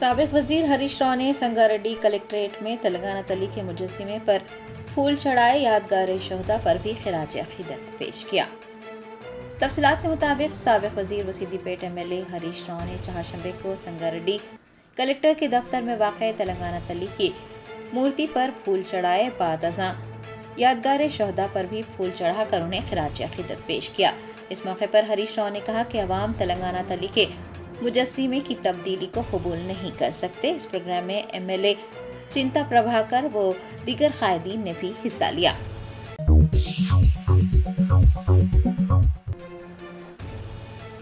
साबिक वजीर हरीश राव ने संगारेड्डी कलेक्ट्रेट में तेलंगाना तली के मुजस्सिमे पर फूल चढ़ाए, यादगार शोहदा पर भी खिराज अकीदत पेश किया। तफसीलात के मुताबिक साबिक वजीर व सिद्दीपेट MLA हरीश राव ने चारशंबे को संगारेड्डी कलेक्टर के दफ्तर में वाक़ तेलंगाना तली की मूर्ति पर फूल चढ़ाए, बाद अज़ां यादगार शोहदा पर भी फूल चढ़ाकर उन्हें खिराज अकीदत पेश किया। इस मौके पर हरीश राव ने कहा कि अवाम तेलंगाना तली के मुजस्सिमे की तब्दीली को कबूल नहीं कर सकते। इस प्रोग्राम में MLA चिंता प्रभाकर व दीगर कायदीन ने भी हिस्सा लिया।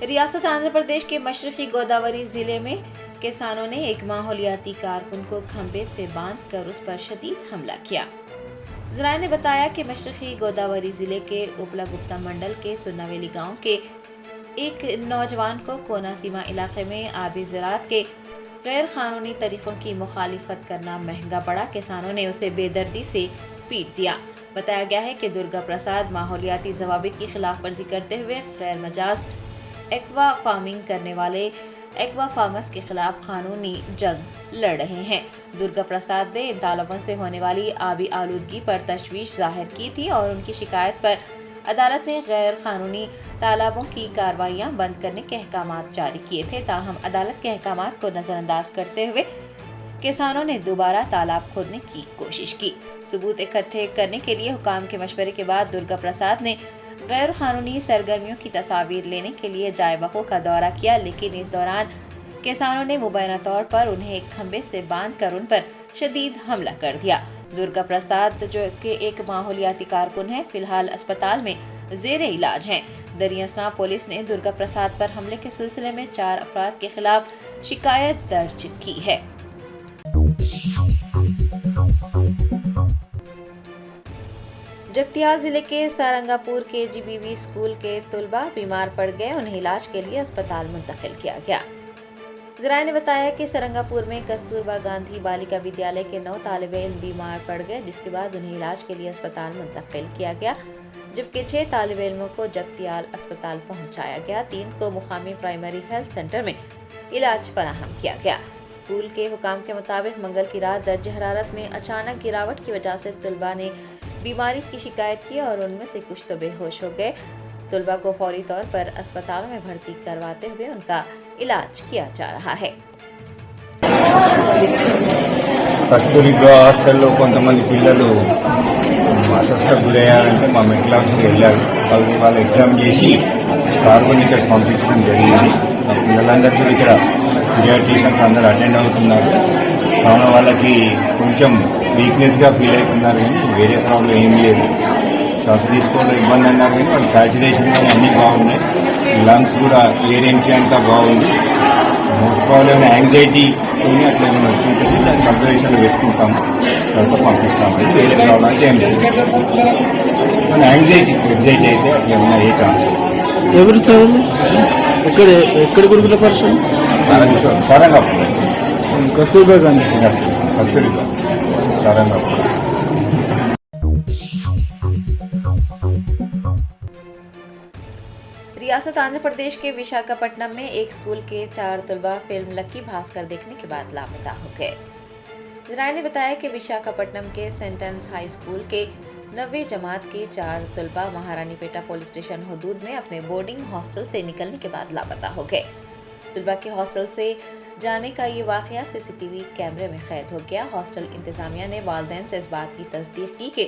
रियासत आंध्र प्रदेश के मशरकी गोदावरी जिले में किसानों ने एक माहौलियाती कारकुन को खंबे से बांधकर उस पर शदीद हमला किया। जराये ने बताया कि मशरकी गोदावरी जिले के उपला गुप्ता मंडल के सुन्नावेली गांव के एक नौजवान को कोना सीमा इलाके में आबी ज़राअत के गैर कानूनी तरीकों की मुखालिफत करना महंगा पड़ा। किसानों ने उसे बेदर्दी से पीट दिया। बताया गया है कि दुर्गा प्रसाद माहौलियाती ज़वाबित की खिलाफ वर्जी करते हुए गैर मजाज एक्वा फार्मिंग करने वाले एक्वा फार्मर्स के खिलाफ कानूनी जंग लड़ रहे हैं। दुर्गा प्रसाद ने इन तालाबों से होने वाली आबी आलूदगी पर तशवीश जाहिर की थी और उनकी शिकायत पर अदालत ने गैर कानूनी तालाबों की कार्रवाइयां बंद करने के अहकामात जारी किए थे। ताहम अदालत के अहकामात को नजरअंदाज करते हुए किसानों ने दोबारा तालाब खोदने की कोशिश की। सबूत इकट्ठे करने के लिए हुकाम के मशवरे के बाद दुर्गा प्रसाद ने गैर कानूनी सरगर्मियों की तस्वीर लेने के लिए जाए वक़ू का दौरा किया, लेकिन इस दौरान किसानों ने मुबैना तौर पर उन्हें एक खंबे से बांधकर उन पर शदीद हमला कर दिया। दुर्गा प्रसाद जो कि एक माहौलियाती कारकुन है, फिलहाल अस्पताल में जेर इलाज हैं। दरियासां पुलिस ने दुर्गा प्रसाद पर हमले के सिलसिले में 4 अफराद के खिलाफ शिकायत दर्ज की है। जगतियाल जिले के सारंगापुर के KGBV स्कूल के तुलबा बीमार पड़ गए, उन्हें इलाज के लिए अस्पताल मुंतकिल किया गया। जराये ने बताया कि सारंगापुर में कस्तूरबा गांधी बालिका विद्यालय के 9 तालिबे इल्म बीमार पड़ गए, जिसके बाद उन्हें इलाज के लिए अस्पताल मुंतकिल किया गया, जबकि 6 तालिबे इल्मों को जगतियाल अस्पताल पहुंचाया गया। 3 को मुकामी प्राइमरी हेल्थ सेंटर में इलाज फराहम किया गया। स्कूल के हुकाम के मुताबिक मंगल की रात दर्ज हरारत में अचानक गिरावट की वजह से तुलबा ने बीमारी की शिकायत की और उनमें से कुछ तो बेहोश हो गए। तुलबा को फौरी तौर पर अस्पतालों में भर्ती करवाते हुए उनका इलाज किया जा रहा है। కస్తూరిబా హాస్టల్లో కొంతమంది పిల్లలు అస్వస్థకు గురయ్యారంటే మా మెడికల్ వెళ్ళారు. వాళ్ళు ఎగ్జామ్ చేసి కార్బన్ ఇక్కడ పంపించడం జరిగింది. ఆ పిల్లలందరికీ ఇక్కడ పీడియాట్రిషియన్స్ అందరూ అటెండ్ అవుతున్నారు. కావున వాళ్ళకి కొంచెం వీక్నెస్గా ఫీల్ అవుతున్నారు, కానీ వేరే ప్రాబ్లం ఏం లేదు. శ్వాస తీసుకోవడం ఇబ్బంది అన్నారు, కానీ వాళ్ళు సాచురేషన్ కానీ అన్నీ బాగున్నాయి. లంగ్స్ కూడా ఎయిర్ ఎంట్రీ అంతా బాగుంది. మోస్ట్ ప్రాబ్లం యాంగ్జైటీ అట్లా ఏమైనా వచ్చింటుంది, దాన్ని అబ్జర్వేషన్లో పెట్టుకుంటాము, తర్వాత పంపిస్తాము. వేరే ప్రాబ్లం అయితే ఏం లేదు. మన యాంగ్జైటీ ఎగ్జైటీ అయితే అట్లా ఏమన్నా ఏ ఛాన్స్. ఎవరు సార్ ఎక్కడ ఎక్కడ గురుకుల పరిశ్రమ? సారంగాపూర్ కస్తూర్బా గాంధీ కస్తూరిబా సారంగాపూర్. रियासत आंध्र प्रदेश के विशाखापट्टनम में एक स्कूल के 4 तुलबा फिल्म लक्की भास्कर देखने के बाद लापता हो गए। जराये ने बताया कि विशाखापट्टनम के सेंटेंस हाई स्कूल के 9वीं जमात के 4 तुलबा महारानीपेटा पुलिस स्टेशन हदूद में अपने बोर्डिंग हॉस्टल से निकलने के बाद लापता हो गए। तुलबा के हॉस्टल से जाने का ये वाकया CCTV कैमरे में कैद हो गया। हॉस्टल इंतजामिया ने वालिदैन से इस बात की तस्दीक की कि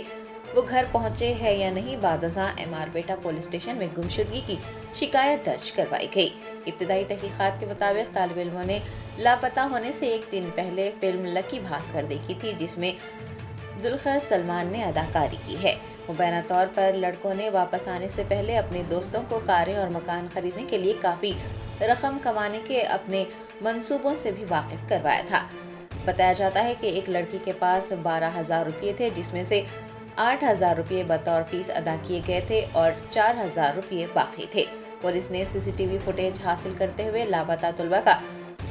वो घर पहुंचे हैं या नहीं। बादशाह MR पेटा पुलिस स्टेशन में गुमशुदगी की शिकायत दर्ज करवाई गई। इब्तिदाई तहकीकात के मुताबिक तालिब इल्मों ने लापता होने से एक दिन पहले फिल्म लकी भास्कर देखी थी, जिसमें दुल्खर सलमान ने अदाकारी की है। मुबैना तौर पर लड़कों ने वापस आने से पहले अपने दोस्तों को कारें और मकान खरीदने के लिए काफ़ी रकम कमाने के अपने मंसूबों से भी वाकिफ करवाया था। बताया जाता है कि एक लड़की के पास 12,000 रुपये थे, जिसमें से 8,000 रुपये बतौर फीस अदा किए गए थे और 4,000 रुपये बाकी थे। पुलिस ने CCTV फुटेज हासिल करते हुए लापता तुलबा का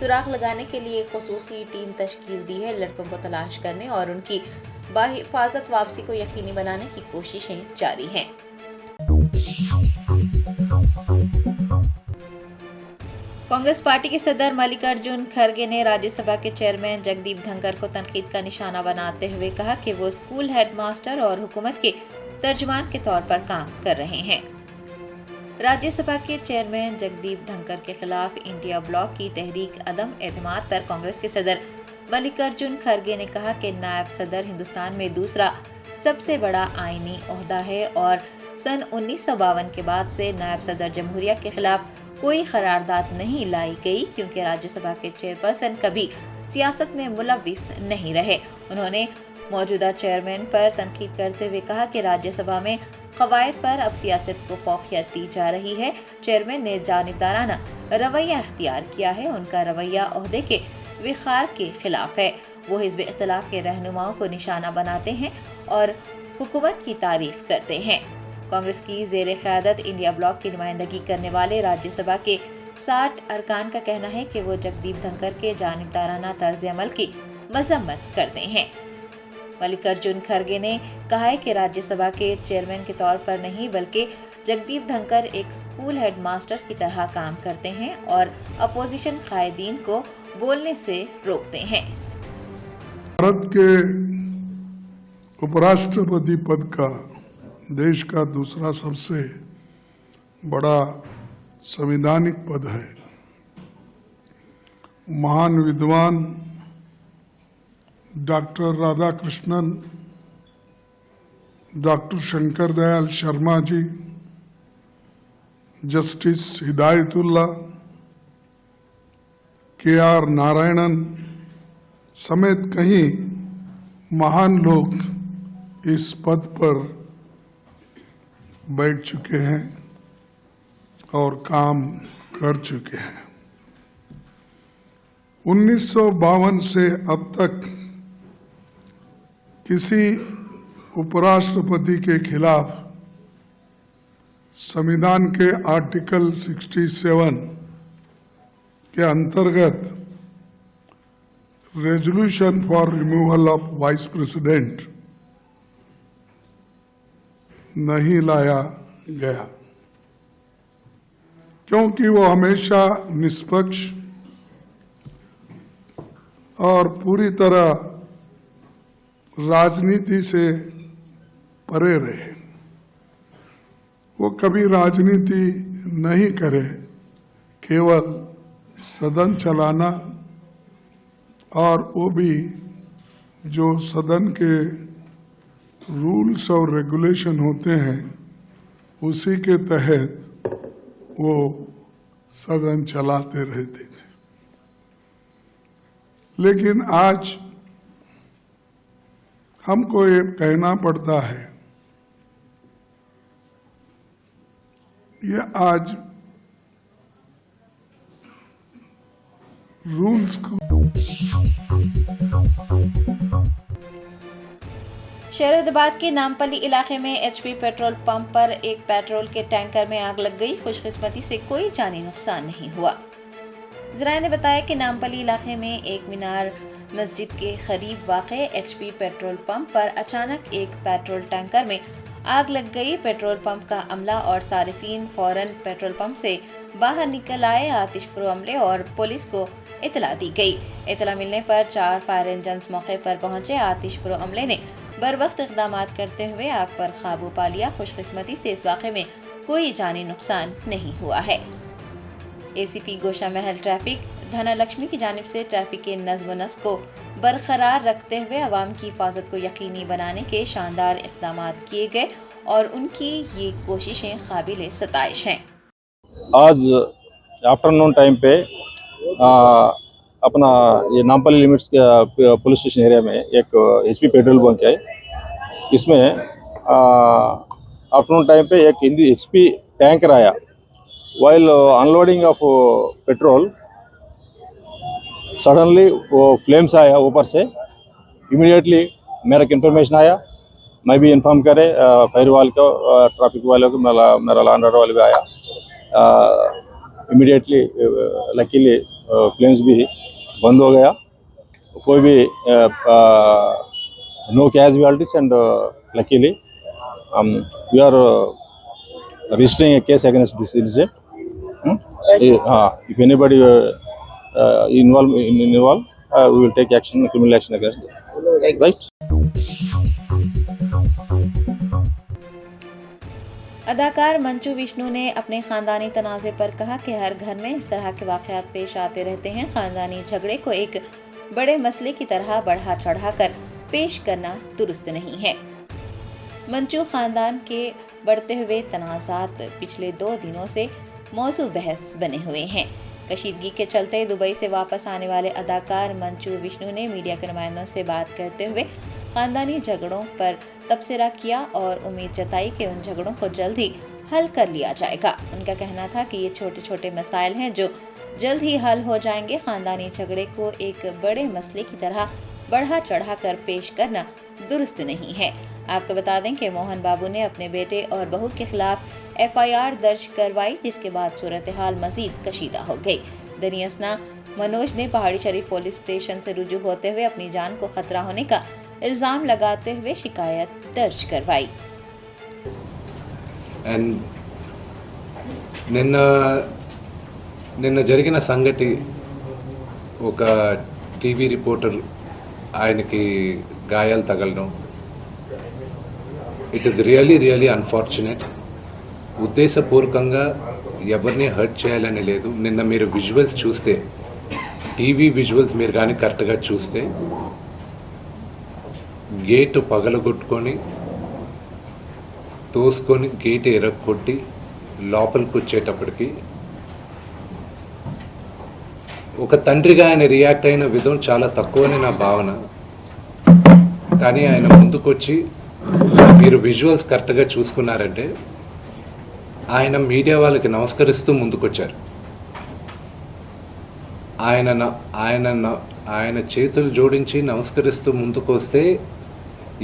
सुराग लगाने के लिए एक खुसूसी टीम तश्कील दी है। लड़कों को तलाश करने और उनकी बाहिफाजत वापसी को यकीनी बनाने की कोशिशें जारी हैं। कांग्रेस पार्टी के सदर मल्लिकार्जुन खड़गे ने राज्यसभा के चेयरमैन जगदीप धनखड़ को तनकीद का निशाना बनाते हुए कहा कि वो स्कूल हेडमास्टर और हुकूमत के तर्जुमान के तौर पर काम कर रहे हैं। राज्यसभा के चेयरमैन जगदीप धनखड़ के खिलाफ इंडिया ब्लॉक की तहरीक अदम एतमाद पर कांग्रेस के सदर मल्लिकार्जुन खड़गे ने कहा कि नायब सदर हिंदुस्तान में दूसरा सबसे बड़ा आईनी ओहदा है और सन 1952 के बाद से नायब सदर जमहूरिया के खिलाफ कोई करारदाद नहीं लाई गई क्योंकि राज्यसभा के चेयरपर्सन कभी सियासत में मुलविस नहीं रहे। उन्होंने मौजूदा चेयरमैन पर तनकीद करते हुए कहा कि राज्यसभा में कवायद पर अब सियासत को फौकियत दी जा रही है। चेयरमैन ने जानिबदाराना रवैया इख्तियार किया है। उनका रवैया ओहदे के विखार के खिलाफ है। वो हिज़्ब इख्तिलाफ के रहनुमाओं को निशाना बनाते हैं और हुकूमत की तारीफ करते हैं। कांग्रेस की ज़ेर क़यादत इंडिया ब्लॉक की नुमाइंदगी करने वाले राज्यसभा के 60 अरकान का कहना है कि वो जगदीप धनखड़ के जानिबदाराना तर्ज अमल की मजम्मत करते हैं। मल्लिकार्जुन खड़गे ने कहा है कि राज्यसभा के चेयरमैन के तौर पर नहीं बल्कि जगदीप धनखड़ एक स्कूल हेडमास्टर की तरह काम करते हैं और अपोजिशन कायदीन को बोलने से रोकते हैं। भारत के उपराष्ट्रपति पद का देश का दूसरा सबसे बड़ा संवैधानिक पद है। महान विद्वान doctor Radhakrishnan, doctor Shankar Dayal Sharma ji, justice Hidayatullah, KR. Narayanan समेत कई महान लोग इस पद पर बैठ चुके हैं और काम कर चुके हैं। 1952 से अब तक किसी उपराष्ट्रपति के खिलाफ संविधान के आर्टिकल 67 के अंतर्गत resolution for removal of vice president नहीं लाया गया क्योंकि वो हमेशा निष्पक्ष और पूरी तरह राजनीति से परे रहे। वो कभी राजनीति नहीं करे, केवल सदन चलाना और वो भी जो सदन के रूल्स और रेगुलेशन होते हैं उसी के तहत वो सदन चलाते रहते थे। लेकिन आज हमको ये कहना पड़ता है, ये आज रूल्स को शहराबाद के नामपल्ली इलाके में एचपी पेट्रोल पंप पर एक पेट्रोल के टैंकर में आग लग गई। खुशकिस्मती से कोई जानी नुकसान नहीं हुआ। ज़राए ने बताया कि नामपल्ली इलाके में एक मीनार मस्जिद के करीब वाक़े एचपी पेट्रोल पंप पर अचानक एक पेट्रोल टैंकर में आग लग गई। पेट्रोल पंप का अमला और सारिफीन फौरन पेट्रोल पंप से बाहर निकल आए। आतिशप्रो अमले और पुलिस को इतला दी गई। इतला मिलने पर 4 फायर इंजन्स मौके पर पहुंचे। आतिशप्रो अमले ने बरवक्त इक़दाम करते हुए आग पर काबू पा लिया। खुशकिस्मती से इस वाक़े में कोई जानी नुकसान नहीं हुआ है। एसीपी गोशा महल ट्रैफिक धनलक्ष्मी की जानिब से ट्रैफिक के नज़्म नस्क को बरकरार रखते हुए अवाम की हिफाजत को यकीनी बनाने के शानदार इक़दाम किए गए और उनकी ये कोशिशें काबिल सताइश हैं। आज आफ्टरनून टाइम पे अपना ये नामपल्ली लिमिट्स के पुलिस स्टेशन एरिया में एक एचपी पेट्रोल बंक है। इसमें आफ्टरनून टाइम पे एक हिंदी एचपी टैंकर आया। While unloading of petrol suddenly वो फ्लेम्स आया ऊपर से। इमीडिएटली मेरे को इन्फॉर्मेशन आया, मैं भी इन्फॉर्म करे फायर वाल को, ट्रैफिक वालों को, मेरा लॉ एंड ऑर्डर वाले भी आया। इमीडिएटली लकीली फ्लेम्स भी बंद हो गया। कोई भी no casualties and luckily we are registering a case against this incident. If anybody involved, we will take action, criminal action against them. Right? अदाकार मंचू विष्णु ने अपने खानदानी तनाज़े पर कहा कि हर घर में इस तरह के वाक़यात पेश आते रहते हैं। खानदानी झगड़े को एक बड़े मसले की तरह बढ़ा चढ़ाकर पेश करना दुरुस्त नहीं है। मंचू खानदान के बढ़ते हुए तनाज़ात पिछले 2 दिनों से मौजू बहस बने हुए हैं। कशीदगी के चलते दुबई से वापस आने वाले अदाकार मंचू विष्णु ने मीडिया के नुमाइंदों से बात करते हुए खानदानी झगड़ों पर तबसरा किया और उम्मीद जताई कि उन झगड़ों को जल्द ही हल कर लिया जाएगा। उनका कहना था कि ये छोटे छोटे मसाइल हैं जो जल्द ही हल हो जाएंगे। खानदानी झगड़े को एक बड़े मसले की तरह बढ़ा चढ़ा कर पेश करना दुरुस्त नहीं है। आपको बता दें कि मोहन बाबू ने अपने बेटे और बहू के खिलाफ FIR दर्ज करवाई, जिसके बाद सूरत हाल मजीद कशीदा हो गई। दनियसना मनोज ने पहाड़ी शरीफ पुलिस स्टेशन से रुजू होते हुए अपनी जान को खतरा होने का इल्जाम लगाते हुए शिकायत दर्ज करवाई। నిన్న జరిగిన సంగతి ఒక టీవీ రిపోర్టర్ ఆయనకి గాయాలు తగలడం, ఇట్ ఈస్ రియలీ అన్ఫార్చునేట్. ఉద్దేశపూర్వకంగా ఎవరిని హర్ట్ చేయాలని లేదు. నిన్న మీరు విజువల్స్ చూస్తే, టీవీ విజువల్స్ మీరు కానీ కరెక్ట్గా చూస్తే, గేటు పగలగొట్టుకొని తోసుకొని గేటు ఎరగొట్టి లోపలికి వచ్చేటప్పటికి ఒక తండ్రిగా ఆయన రియాక్ట్ అయిన విధం చాలా తక్కువని నా భావన. కానీ ఆయన ముందుకొచ్చి మీరు విజువల్స్ కరెక్ట్గా చూసుకున్నారంటే ఆయన మీడియా వాళ్ళకి నమస్కరిస్తూ ముందుకొచ్చారు. ఆయన చేతులు జోడించి నమస్కరిస్తూ ముందుకు వస్తే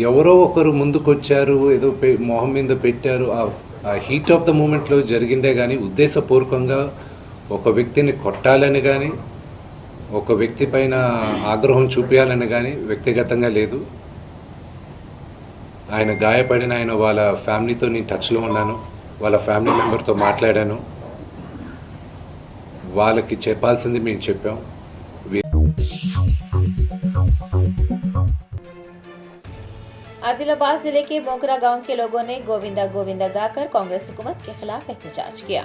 ఎవరో ఒకరు ముందుకొచ్చారు, ఏదో మొహం మీద పెట్టారు. ఆ హీట్ ఆఫ్ ద మూమెంట్లో జరిగిందే కానీ ఉద్దేశపూర్వకంగా ఒక వ్యక్తిని కొట్టాలని కానీ ఒక వ్యక్తి పైన ఆగ్రహం చూపించాలని కానీ వ్యక్తిగతంగా లేదు. ఆయన గాయపడిన వాళ్ళ ఫ్యామిలీతో నేను టచ్లో ఉన్నాను, వాళ్ళ ఫ్యామిలీ మెంబర్తో మాట్లాడాను. వాళ్ళకి చెప్పాల్సింది మేము చెప్పాం. आदिलाबाद जिले के मोगरा गांव के लोगों ने गोविंदा गोविंदा गाकर कांग्रेस हुकूमत के खिलाफ एहतजाज किया।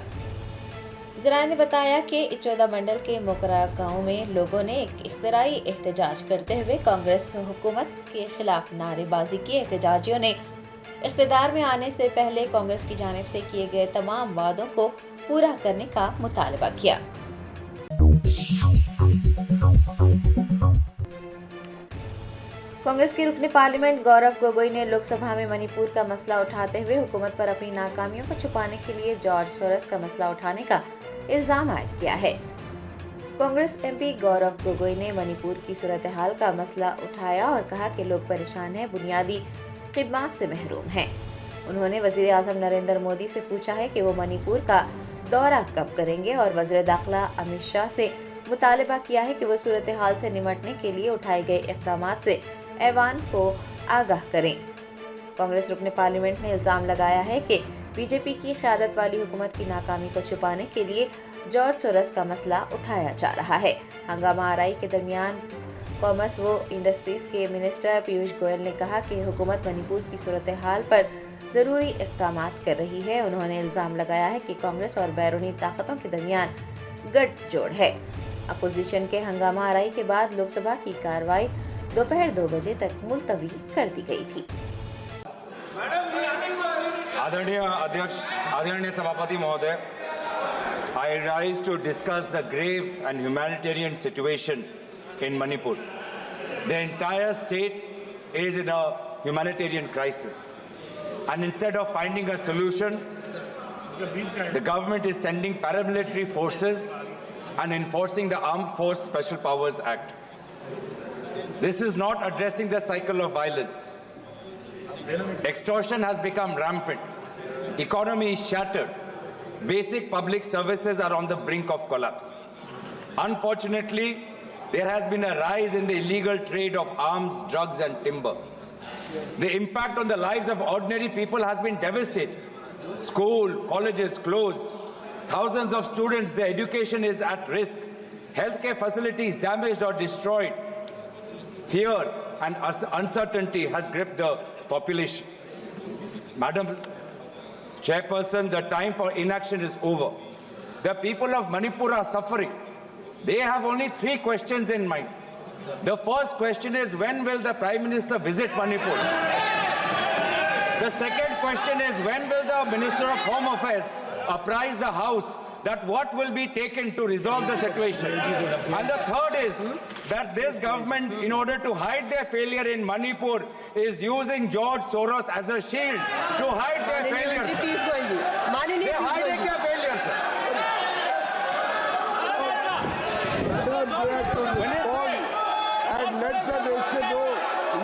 जराये ने बताया कि इचौदा मंडल के मोगरा गांव में लोगों ने एक इख्तिराई एहतजाज करते हुए कांग्रेस हुकूमत के खिलाफ नारेबाजी की। एहतजाजियों ने इख्तिदार में आने से पहले कांग्रेस की जानिब से किए गए तमाम वादों को पूरा करने का मुतालबा किया। कांग्रेस के रुकने पार्लियामेंट गौरव गोगोई ने लोकसभा में मणिपुर का मसला उठाते हुए हुकूमत पर अपनी नाकामियों को छुपाने के लिए जॉर्ज सोरस का मसला उठाने का इल्जाम आयद किया है। कांग्रेस MP गौरव गोगोई ने मणिपुर की सूरत हाल का मसला उठाया और कहा कि लोग परेशान हैं, बुनियादी खिदमात से महरूम हैं। उन्होंने वजीर आजम नरेंद्र मोदी से पूछा है कि वो मणिपुर का दौरा कब करेंगे और वज़ीर दाखिला अमित शाह से मुतालबा किया है कि वो सूरत हाल से निमटने के लिए उठाए गए इक़दामात से ऐवान को आगाह करें। कांग्रेस रुकने पार्लियामेंट ने इल्जाम लगाया है कि बीजेपी की क़यादत वाली हुकूमत की नाकामी को छुपाने के लिए जॉर्ज सोरस का मसला उठाया जा रहा है। हंगामा आरई के दरमियान कॉमर्स व इंडस्ट्रीज के मिनिस्टर पीयूष गोयल ने कहा कि हुकूमत मणिपुर की सूरत हाल पर ज़रूरी इक़दामात कर रही है। उन्होंने इल्ज़ाम लगाया है कि कांग्रेस और बैरूनी ताकतों के दरमियान गठजोड़ है। अपोजिशन के हंगामा आरई के बाद लोकसभा की कार्रवाई दोपहर 2 बजे तक मुलतवी कर दी गई थी। आदरणीय अध्यक्ष, आदरणीय सभापति महोदय, I rise to discuss the grave and humanitarian situation in Manipur. The entire state is in a humanitarian crisis, and instead of finding a solution, the government is sending paramilitary forces and enforcing the Armed Force Special Powers Act. This is not addressing the cycle of violence. Extortion has become rampant. Economy is shattered. Basic public services are on the brink of collapse. Unfortunately, there has been a rise in the illegal trade of arms, drugs, and timber. The impact on the lives of ordinary people has been devastating. School, colleges closed. thousands of students, their education is at risk. Healthcare facilities damaged or destroyed. Fear and uncertainty has gripped the population. Madam Chairperson, the time for inaction is over. The people of Manipur are suffering. They have only 3 questions in mind. The first question is, when will the Prime Minister visit Manipur? The second question is, when will the Minister of Home Affairs apprise the House that what will be taken to resolve the situation? And the third is that this government, in order to hide their failure in Manipur, is using George Soros as a shield to hide their failure. They hide their failure, sir. And let the nation know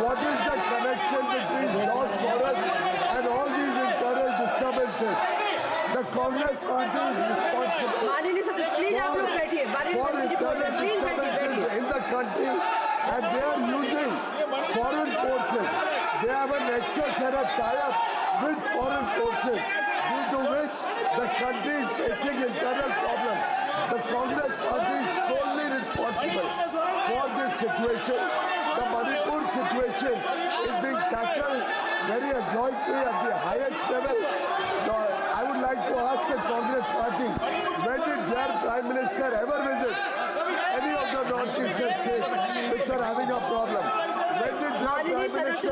what is the connection between George Soros and all these internal disturbances. The Congress party is responsible for internal disturbances in the country, and they are using foreign forces. They have an excess and a tie-up with foreign forces, due to which the country is facing internal problems. The Congress party is solely responsible for this situation. The Manipur situation is being tackled very adroitly at the highest level. I would like to ask the Congress party, when did their Prime Minister ever visit any of the northeastern states which are having a problem? When did their Prime Minister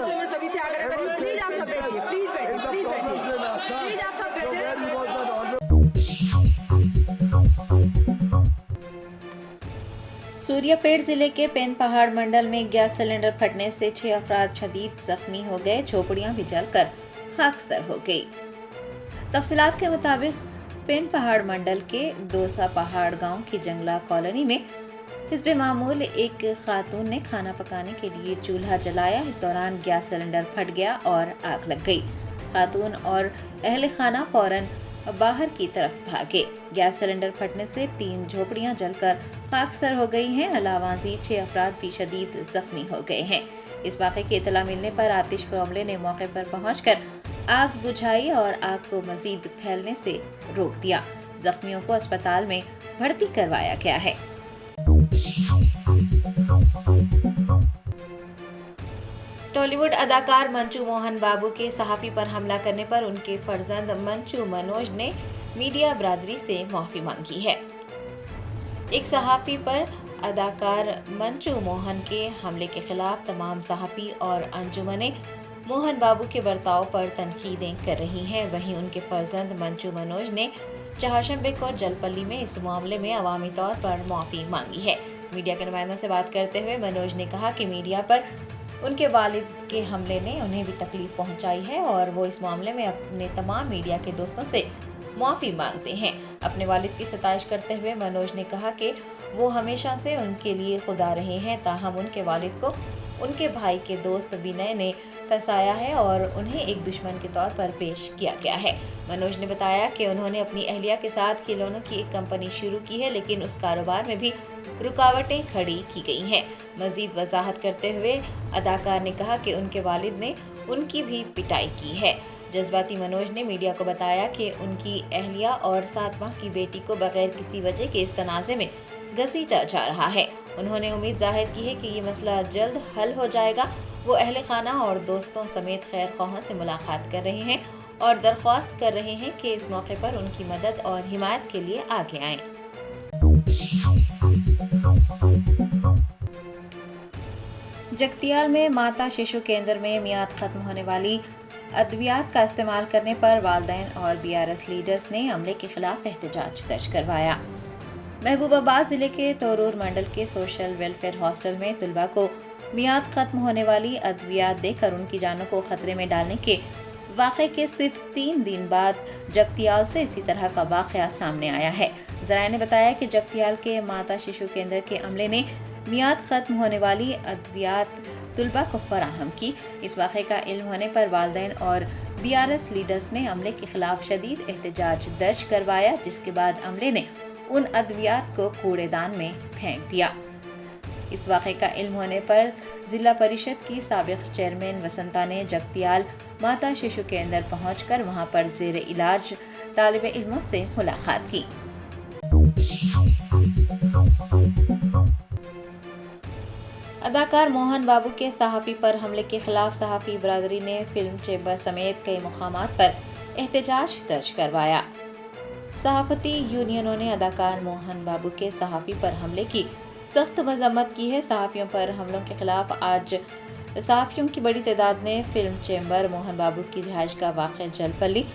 ever take interest in the problems in Assam? So where he was an honorable... Suryapet जिले के pen पहाड़ मंडल में gas cylinder फटने से 6 अफराद शदीद जख्मी हो गए। झोपड़ियां भी जलकर खाकस्तर हो गई। तफसीलात के मुताबिक पेन पहाड़ मंडल के दोसा पहाड़ गांव की जंगला कॉलोनी में हिस्बे मामूल एक खातून ने खाना पकाने के लिए चूल्हा जलाया। इस दौरान गैस सिलेंडर फट गया और आग लग गई। खातून और अहले खाना फौरन बाहर की तरफ भागे। गैस सिलेंडर फटने से 3 झोपड़ियां जलकर खाकसर हो गई हैं। अलावाजी 6 अफराद भी शदीद जख्मी हो गए हैं। इस वाक़े की इतला मिलने पर आतिश फरोमले ने मौके पर पहुंचकर आग बुझाई और आग को मजीद फैलने से रोक दिया। जख्मियों को अस्पताल में भर्ती करवाया गया है। टॉलीवुड अदाकार मंचू मोहन बाबू के सहाफ़ी पर हमला करने पर उनके फर्जंद मंचू मनोज ने मीडिया बरादरी से माफी मांगी है। एक सहाफ़ी पर अदाकार मंचू मोहन के हमले के खिलाफ तमाम सहाफ़ी और अंजुमनें मोहन बाबू के बर्ताव पर तनकीदें कर रही हैं। वहीं उनके फर्जंद मंचू मनोज ने चहारशंबे को जलपल्ली में इस मामले में अवामी तौर पर माफी मांगी है। मीडिया के नुमाइंदों से बात करते हुए मनोज ने कहा कि मीडिया पर उनके वालिद के हमले ने उन्हें भी तकलीफ पहुंचाई है और वो इस मामले में अपने तमाम मीडिया के दोस्तों से माफ़ी मांगते हैं। अपने वालिद की सताइश करते हुए मनोज ने कहा कि वो हमेशा से उनके लिए खुदा रहे हैं, ताहम उनके वालिद को उनके भाई के दोस्त विनय ने फंसाया है और उन्हें एक दुश्मन के तौर पर पेश किया गया है। मनोज ने बताया कि उन्होंने अपनी अहलिया के साथ खिलौनों की एक कंपनी शुरू की है, लेकिन उस कारोबार में भी रुकावटें खड़ी की गई हैं। मजीद वजाहत करते हुए अदाकार ने कहा कि उनके वालिद ने उनकी भी पिटाई की है। जज्बाती मनोज ने मीडिया को बताया कि उनकी अहलिया और 7 माह की बेटी को बगैर किसी वजह के इस तनाज़े में घसीटा जा रहा है। उन्होंने उम्मीद जाहिर की है कि ये मसला जल्द हल हो जाएगा। वो अहले खाना और दोस्तों समेत खैर ख्वाहों से मुलाकात कर रहे हैं और दरख्वास्त कर रहे हैं कि इस मौके पर उनकी मदद और हिमायत के लिए आगे आएं। जगतियाल में माता शिशु केंद्र में मियाद खत्म होने वाली अद्वियात का इस्तेमाल करने पर वालिदैन और BRS लीडर्स ने अमले के खिलाफ एहतजाज दर्ज करवाया। महबूबाबाद जिले के तोरूर मंडल के सोशल वेलफेयर हॉस्टल में तलबा को मियाद खत्म होने वाली अद्वियात देकर उनकी जानों को खतरे में डालने के वाक़े के सिर्फ 3 दिन बाद जगतियाल से इसी तरह का वाक़या सामने आया है। ज़राए ने बताया कि जगतियाल के माता शिशु केंद्र के अमले ने मियाद खत्म होने वाली अद्वियात तलबा को फराहम की। इस वाक़े का इल्म होने पर वालिदैन और BRS लीडर्स ने अमले के खिलाफ शदीद एहतजाज दर्ज करवाया, जिसके बाद अमले ने उन अद्वियात को कूड़ेदान में फेंक दिया। इस वाक़े का इल्म होने पर जिला परिषद की साबिक़ चेयरमैन वसंता ने जगतियाल माता शिशु केंद्र पहुंचकर वहां पर ज़ेर इलाज तालिब इल्मों से मुलाकात की। अदाकार मोहन बाबू के सहाफ़ी पर हमले के खिलाफ सहाफ़ी बरादरी ने फिल्म चेंबर समेत कई मुकामात पर एहतजाज दर्ज करवाया। सहाफ़ती यूनियनों ने अदाकार मोहन बाबू के सहाफ़ी पर हमले की सख्त मजम्मत की है। सहाफ़ियों पर हमलों के खिलाफ आज सहाफ़ियों की बड़ी तादाद ने फिल्म चेंबर, मोहन बाबू की रिहाइश का वाक़या जलपल्ली,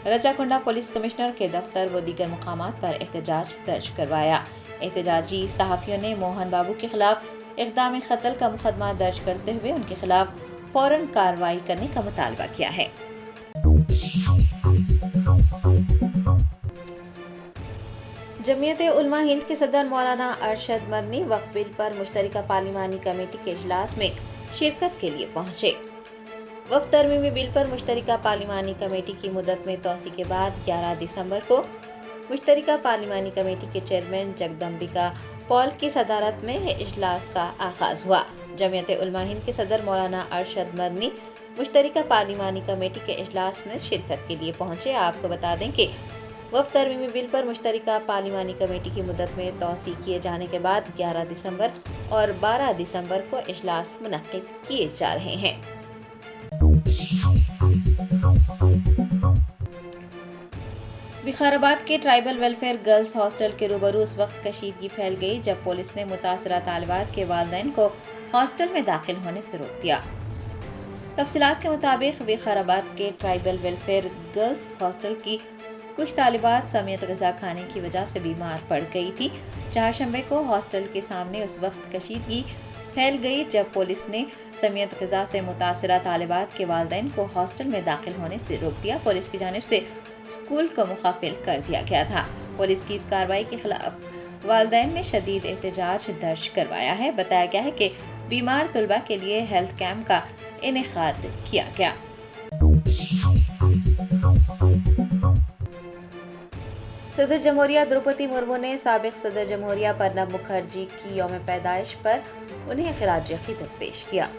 रजाकुंडा पुलिस कमिश्नर के दफ्तर व दीगर मुकामात पर एहतजाज दर्ज करवाया। एहतजाजी सहाफ़ियों ने मोहन बाबू के खिलाफ इक़दाम क़त्ल का मुकदमा दर्ज करते हुए उनके खिलाफ फौरन कार्रवाई करने का मुतालबा किया है। जमीयत उलमा हिंद के सदर मौलाना अरशद मदनी वक्फ बिल पर मुश्तरका पार्लिमानी कमेटी के इजलास में शिरकत के लिए पहुंचे। वक्फ तरमीमी बिल पर मुश्तरका पार्लिमानी कमेटी की मुद्दत में तोसी के बाद 11 दिसंबर को मुश्तरका पार्लिमानी कमेटी के चेयरमैन जगदम्बिका पॉल की सदारत में इजलास का आगाज हुआ। जमीयत उलमा हिंद के सदर मौलाना अरशद मदनी मुश्तरका पार्लिमानी कमेटी के इजलास में शिरकत के लिए पहुंचे। आपको बता दें कि वक्फ तरमीमी बिल पर मुश्तरका पार्लिमानी कमेटी की मुद्दत में तोसी किए जाने के बाद 11 दिसंबर और 12 दिसंबर को इजलास मुनक्किद किए जा रहे हैं। विकाराबाद के ट्राइबल वेलफेयर गर्ल्स हॉस्टल के रूबरू उस वक्त कशीदगी फैल गई जब पुलिस ने मुतासरा तालिबात के वालिदैन को हॉस्टल में दाखिल होने से रोक दिया। तफसीलात के मुताबिक विकाराबाद के ट्राइबल वेलफेयर गर्ल्स हॉस्टल की कुछ तालिबात समियत ग़िज़ा खाने की वजह से बीमार पड़ गई थी। चारशंबे को हॉस्टल के सामने उस वक्त कशीदगी फैल गई जब पुलिस ने समियत ग़िज़ा से मुतासरा तालिबात के वालिदैन को हॉस्टल में दाखिल होने से रोक दिया। पुलिस की जानिब से स्कूल को मुखाफिल कर दिया गया था। पुलिस की इस कार्रवाई के खिलाफ वालिदैन ने शदीद एहतजाज दर्ज करवाया है। बताया गया है कि बीमार तुलबा के लिए हेल्थ कैंप का इनेकाद किया गया। सदर जमहूरिया द्रौपदी मुर्मू ने साबिक सदर जमहूरिया प्रणब मुखर्जी की यौम पैदाइश पर उन्हें खिराज अक़ीदत पेश किया।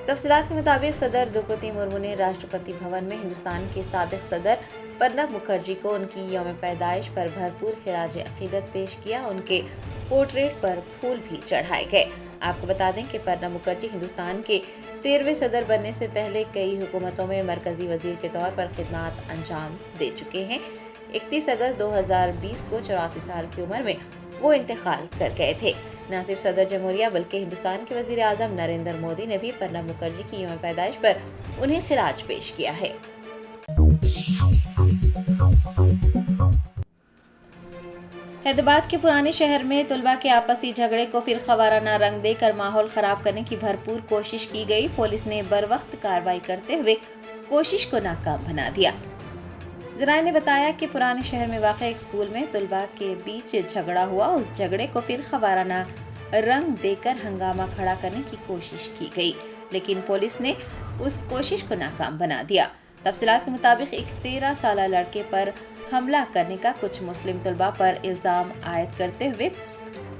तफसीलात के मुताबिक सदर द्रौपदी मुर्मू ने राष्ट्रपति भवन में हिंदुस्तान के साबिक सदर प्रणब मुखर्जी को उनकी यौम पैदाइश पर भरपूर खिराज अक़ीदत पेश किया। उनके पोर्ट्रेट पर फूल भी चढ़ाए गए। आपको बता दें कि प्रणब मुखर्जी हिंदुस्तान के 13वें सदर बनने से पहले कई हुकूमतों में मरकजी वजीर के तौर पर खिदमात अंजाम दे चुके हैं। 31 अगस्त 2020 को 84 साल की उम्र में वो इंतकाल कर गए थे। न सिर्फ सदर जमहूरिया बल्कि हिंदुस्तान के वजीर आजम नरेंद्र मोदी ने भी प्रणब मुखर्जी की यौम पैदाइश पर उन्हें खिराज पेश किया है। हैदराबाद के पुराने शहर में तुलबा के आपसी झगड़े को फिरका वाराना रंग देकर माहौल खराब करने की भरपूर कोशिश की गई। पुलिस ने बरवक्त कार्रवाई करते हुए कोशिश को नाकाम बना दिया। जराये ने बताया कि पुराने शहर में वाक़ एक स्कूल में तुलबा के बीच झगड़ा हुआ। उस झगड़े को फिरका वाराना रंग देकर हंगामा खड़ा करने की कोशिश की गई, लेकिन पुलिस ने उस कोशिश को नाकाम बना दिया। तफसीलात के मुताबिक एक 13 साला लड़के पर हमला करने का कुछ मुस्लिम तुलबा पर इल्ज़ाम आयद करते हुए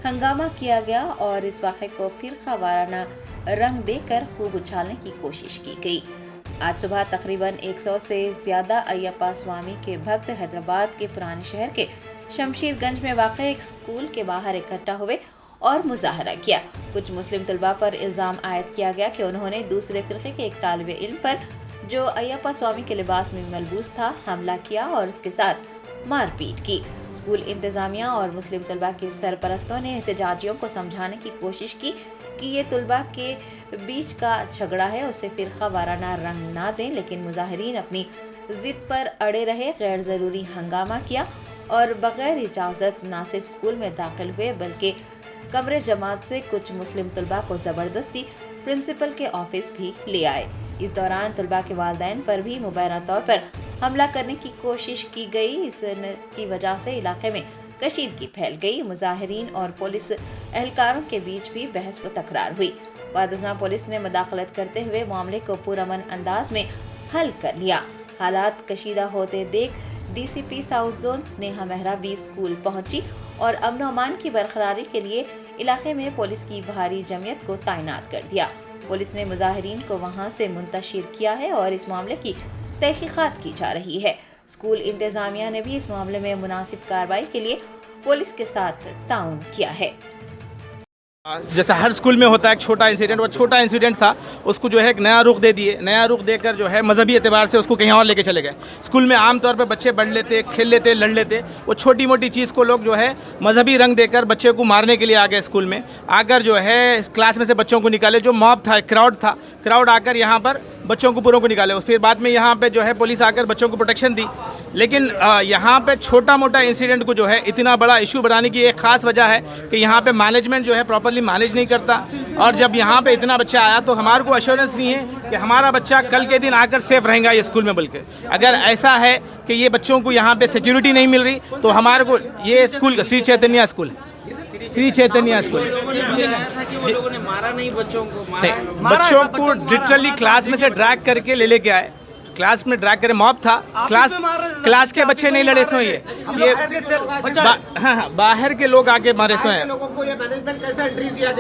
हंगामा किया गया और इस वाक़े को फिरका वाराना रंग देकर खूब उछालने की कोशिश की गई। आज सुबह तकरीबन 100 से ज्यादा अय्यप्पा स्वामी के भक्त हैदराबाद के पुराने शहर के शमशीरगंज में वाक़ एक स्कूल के बाहर इकट्ठा हुए और मुजाहरा किया। कुछ मुस्लिम तलबा पर इल्ज़ाम आयद किया गया कि उन्होंने दूसरे फ़िरक़े के एक तालिब इल्म पर जो अय्यप्पा स्वामी के लिबास में मलबूस था हमला किया और उसके साथ मारपीट की। स्कूल इंतज़ामिया और मुस्लिम तलबा के सरपरस्तों ने एहतजाजियों को समझाने की कोशिश की कि ये तुलबा के बीच का झगड़ा है, उसे फिरका वाराना रंग ना दें, लेकिन मुजाहिरीन अपनी जिद पर अड़े रहे, गैर ज़रूरी हंगामा किया और बगैर इजाज़त ना सिर्फ स्कूल में दाखिल हुए बल्कि कमरे जमात से कुछ मुस्लिम तुलबा को ज़बरदस्ती प्रिंसिपल के ऑफिस भी ले आए। इस दौरान तुलबा के वालिदैन पर भी मुबैना तौर पर हमला करने की कोशिश की गई। इसकी वजह से इलाके में कशीदगी फैल गई। मुजाहिरीन और पुलिस एहलकारों के बीच भी बहस व तकरार हुई। वादज़ा पुलिस ने मुदाखलत करते हुए मामले को पुरअमन अंदाज में हल कर लिया। हालात कशीदा होते देख DCP south zone Sneha Mehra भी स्कूल पहुंची और अमन व अमान की बरकरारी के लिए इलाके में पुलिस की भारी जमीयत को तैनात कर दिया। पुलिस ने मुजाहिरीन को वहां से मुंतशिर किया है और इस मामले की तहकीकात की जा रही है। स्कूल इंतजामिया ने भी इस मामले में मुनासिब कार्रवाई के लिए पुलिस के साथ ताउन किया है। जैसा हर स्कूल में होता है एक छोटा इंसिडेंट, वो छोटा इंसिडेंट था, उसको जो है एक नया रुख दे दिए। नया रुख देकर जो है मजहबी एतबार से उसको कहीं और लेके चले गए। स्कूल में आमतौर पर बच्चे बढ़ लेते, खेल लेते, लड़ लेते, वो छोटी मोटी चीज़ को लोग जो है मजहबी रंग देकर बच्चे को मारने के लिए आ गए। स्कूल में आकर जो है क्लास में से बच्चों को निकाले, जो मॉब था, क्राउड आकर यहाँ पर बच्चों को पूरों को निकाले। फिर बाद में यहाँ पे जो है पुलिस आकर बच्चों को प्रोटेक्शन दी। लेकिन यहाँ पे छोटा मोटा इंसिडेंट को जो है इतना बड़ा इशू बनाने की एक खास वजह है कि यहाँ पे मैनेजमेंट जो है प्रॉपरली मैनेज नहीं करता। और जब यहाँ पे इतना बच्चा आया तो हमारे को एश्योरेंस नहीं है कि हमारा बच्चा कल के दिन आकर सेफ रहेगा ये स्कूल में। बल्कि अगर ऐसा है कि ये बच्चों को यहाँ पे सिक्योरिटी नहीं मिल रही तो हमारे को ये स्कूल श्री चैतन्य स्कूल वो लोगों ने मारा नहीं बच्चों को लिटरली क्लास में से ड्रैग करके ले के आए। क्लास में ड्रैग करे, मॉब था, क्लास के बच्चे नहीं लड़े सो ये बाहर के लोग आके मारे सो हैं।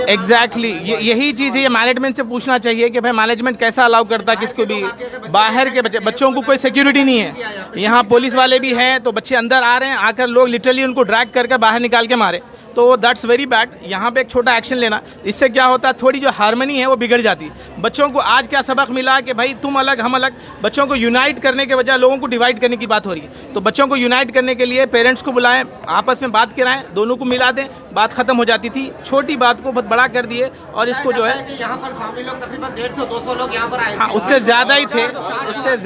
एग्जैक्टली यही चीज़ है, ये मैनेजमेंट से पूछना चाहिए कि भाई मैनेजमेंट कैसा अलाउ करता है किसको भी। बाहर के बच्चों को कोई सिक्योरिटी नहीं है। यहाँ पुलिस वाले भी हैं तो बच्चे अंदर आ रहे हैं, आकर लोग लिटरली उनको ड्रैग करके बाहर निकाल के मारे। तो दैट्स वेरी बैड। यहाँ पे एक छोटा एक्शन लेना, इससे क्या होता है थोड़ी जो हार्मनी है वो बिगड़ जाती। बच्चों को आज क्या सबक मिला कि भाई तुम अलग हम अलग। बच्चों को यूनाइट करने के बजाय लोगों को डिवाइड करने की बात हो रही है। तो बच्चों को यूनाइट करने के लिए पेरेंट्स को बुलाएं, आपस में बात कराएं, दोनों को मिला दें, बात खत्म हो जाती थी। छोटी बात को बहुत बड़ा कर दिए और इसको जो है यहाँ पर स्वामी लोग तकरीबन 150-200 लोग यहाँ पर आए। हाँ, उससे ज़्यादा ही थे, उससे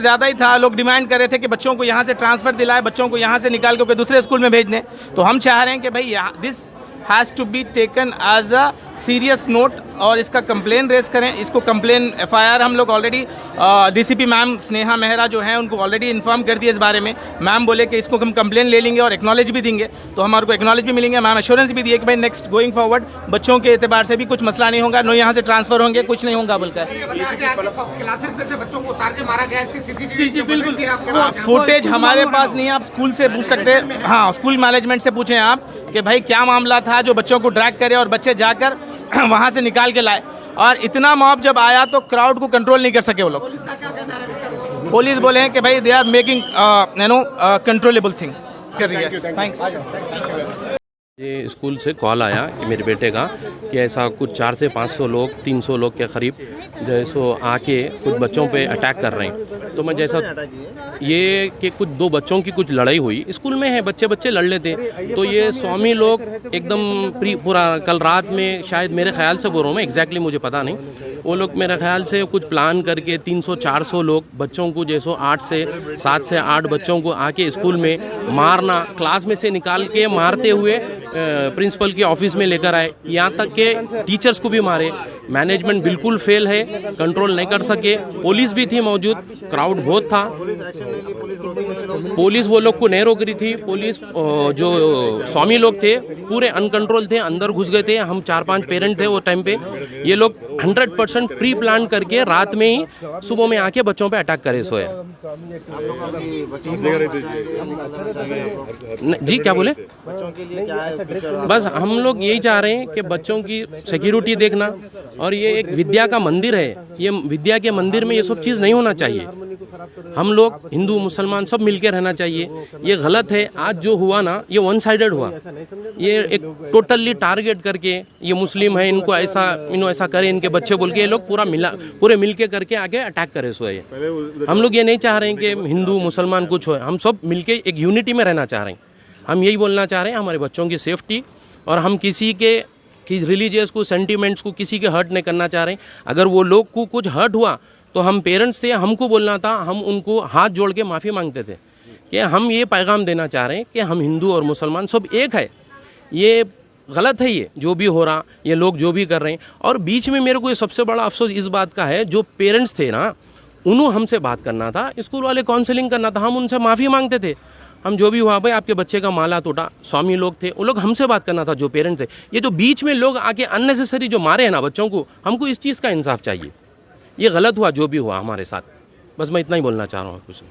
ज़्यादा ही था। लोग डिमांड कर रहे थे कि बच्चों को यहाँ से ट्रांसफ़र दिलाए, बच्चों को यहाँ से निकाल के दूसरे स्कूल में भेज दें। तो हम चाह रहे हैं कि भाई this has to be taken as a serious note और इसका कंप्लेन रेज करें। इसको कंप्लेन FIR हम लोग already DCP ma'am Sneha Mehra जो हैं उनको ऑलरेडी इन्फॉर्म कर दिया इस बारे में। मैम बोले कि इसको हम कंप्लेन ले लेंगे और एक्नॉलेज भी देंगे, तो हमारे को एक्नॉलेज भी मिलेंगे। मैम एश्योरेंस भी दिए कि भाई नेक्स्ट गोइंग फॉरवर्ड बच्चों के एतबार से भी कुछ मसला नहीं होगा, नो यहाँ से ट्रांसफ़र होंगे, कुछ नहीं होगा बोलकर। क्लासेस में से बच्चों को उतार के मारा गया, इसकी CCTV बिल्कुल फुटेज हमारे पास नहीं है, आप स्कूल से पूछ सकते हैं। हाँ, स्कूल मैनेजमेंट से पूछें आप कि भाई क्या मामला था जो बच्चों को ड्रैग करे और बच्चे जाकर वहाँ से निकाल के लाए। और इतना मॉब जब आया तो क्राउड को कंट्रोल नहीं कर सके वो लोग। पुलिस बोले हैं कि भाई they are making controllable thing कर रही है। थैंक्स। ये स्कूल से कॉल आया कि मेरे बेटे का कि ऐसा कुछ 400 से 500 लोग 300 लोग के करीब जो है सो आके कुछ बच्चों पे अटैक कर रहे हैं। तो मैं जैसा ये कि कुछ 2 बच्चों की कुछ लड़ाई हुई स्कूल में है, बच्चे लड़ लेते। तो ये स्वामी लोग एकदम पूरा कल रात में, शायद मेरे ख्याल से बोल रहा हूँ मैं, एग्जैक्टली मुझे पता नहीं, वो लोग मेरे ख्याल से कुछ प्लान करके 300-400 लोग बच्चों को जैसो 7 से 8 बच्चों को आके स्कूल में मारना, क्लास में से निकाल के मारते हुए प्रिंसिपल के ऑफिस में लेकर आए, यहाँ तक के टीचर्स को भी मारे। मैनेजमेंट बिल्कुल फेल है, कंट्रोल नहीं कर सके। पुलिस भी थी मौजूद, क्राउड बहुत था, पुलिस वो लोग को नहीं रोक रही थी। पुलिस जो स्वामी लोग थे पूरे अनकंट्रोल थे, अंदर घुस गए थे। हम 4-5 पेरेंट थे वो टाइम पे। ये लोग 100% प्री प्लान करके रात में ही सुबह में आके बच्चों पे अटैक करे सोए। जी क्या बोले? बस हम लोग यही चाह रहे हैं कि बच्चों की सिक्योरिटी देखना, और ये एक विद्या का मंदिर है, ये विद्या के मंदिर में ये सब चीज़ नहीं होना चाहिए। हम लोग हिंदू मुसलमान सब मिलकर रहना चाहिए। ये गलत है, आज जो हुआ ना ये वन साइडेड हुआ। ये एक टोटली टारगेट करके ये मुस्लिम है, इनको ऐसा करे, इनके बच्चे बोल के ये लोग पूरे मिलके करके आगे अटैक करे सो है। हम लोग ये नहीं चाह रहे हैं कि हिंदू मुसलमान कुछ हो, हम सब मिलके एक यूनिटी में रहना चाह रहे हैं। हम यही बोलना चाह रहे हैं हमारे बच्चों की सेफ्टी, और हम किसी रिलीजियस को, सेंटिमेंट्स को किसी के हर्ट नहीं करना चाह रहे हैं। अगर वो लोग को कुछ हर्ट हुआ तो हम पेरेंट्स थे, हमको बोलना था, हम उनको हाथ जोड़ के माफ़ी मांगते थे कि हम ये पैगाम देना चाह रहे हैं कि हम हिंदू और मुसलमान सब एक है। ये गलत है, ये जो भी हो रहा, ये लोग जो भी कर रहे हैं। और बीच में मेरे को ये सबसे बड़ा अफसोस इस बात का है, जो पेरेंट्स थे ना, उन्होंने हमसे बात करना था, स्कूल वाले काउंसलिंग करना था, हम उनसे माफ़ी मांगते थे। हम जो भी हुआ भाई आपके बच्चे का माला टूटा, स्वामी लोग थे, वो लोग हमसे बात करना था, जो पेरेंट्स थे। ये जो बीच में लोग आके अननेसेसरी जो मारे हैं ना बच्चों को, हमको इस चीज़ का इंसाफ चाहिए। ये गलत हुआ जो भी हुआ हमारे साथ, बस मैं इतना ही बोलना चाह रहा हूँ। कुछ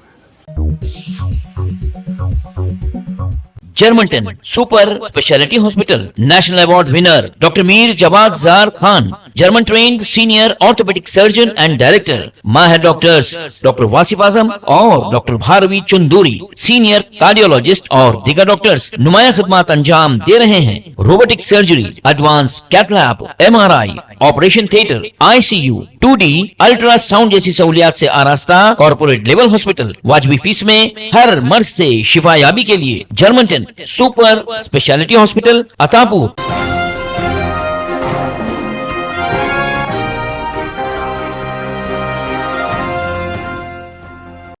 German 10 super speciality hospital, national award winner doctor Mir Jawad Jar Khan, German trained senior orthopaedic surgeon and director माहिर डॉक्टर्स डॉक्टर वासिफ आजम और doctor Bharavi Chunduri, senior cardiologist और दीगर डॉक्टर्स नुमाया खिदमत अंजाम दे रहे हैं। Robotic surgery, advance cath lab, MRI, operation theatre, ICU, 2D, ultrasound जैसी सहूलियात से आरास्ता कॉर्पोरेट लेवल हॉस्पिटल। वाजबी फीस में हर मर्ज से शिफायाबी के लिए German 10 super speciality hospital Attapur.